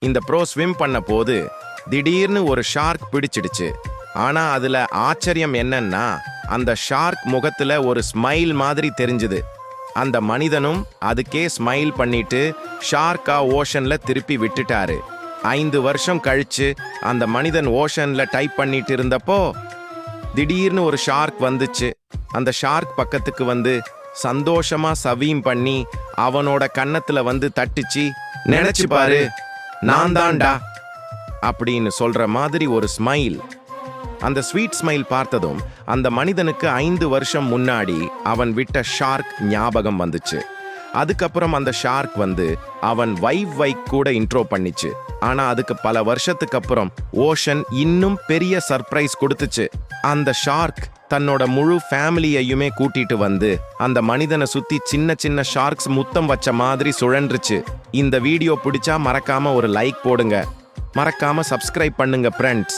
இந்த bro swim பண்ண போது திடீர்னு ஒரு ஷார்க் பிடிச்சிடுச்சு. ஆனா அதுல ஆச்சரியம் என்னன்னா, அந்த ஷார்க் முகத்துல ஒரு ஸ்மைல் மாதிரி தெரிஞ்சுது. அந்த மனிதனும் அதுக்கே ஸ்மைல் பண்ணிட்டு ஷார்க்கா ஓஷன்ல திருப்பி விட்டுட்டாரு. 5 வருஷம் கழிச்சு அந்த மனிதன் ஓஷன்ல டைப் பண்ணிட்டு இருந்தப்போ திடீர்னு ஒரு ஷார்க் வந்துச்சு. அந்த ஷார்க் பக்கத்துக்கு வந்து சந்தோஷமா சவீம் பண்ணி அவனோட கன்னத்துல வந்து தட்டுச்சு. நினைச்சு பாரு, நான் தான்டா அப்படின்னு சொல்ற மாதிரி ஒரு ஸ்மைல். அந்த ஸ்வீட் ஸ்மைல் பார்த்ததும் அந்த மனிதனுக்கு 5 வருஷம் முன்னாடி அவன் விட்ட ஷார்க் ஞாபகம் வந்துச்சு. அதுக்கப்புறம் அந்த ஷார்க் வந்து அவன் வைக் கூட இன்ட்ரோ பண்ணிச்சு. ஆனா அதுக்கு பல வருஷத்துக்கு அப்புறம் ஓஷன் இன்னும் பெரிய சர்ப்ரைஸ் கொடுத்துச்சு. அந்த ஷார்க் தன்னோட முழு ஃபேமிலியையுமே கூட்டிட்டு வந்து அந்த மனிதனை சுத்தி சின்ன சின்ன ஷார்க்ஸ் முத்தம் வச்ச மாதிரி சுழன்றுச்சு. இந்த வீடியோ பிடிச்சா மறக்காம ஒரு லைக் போடுங்க. மறக்காம சப்ஸ்கிரைப் பண்ணுங்க ஃப்ரெண்ட்ஸ்.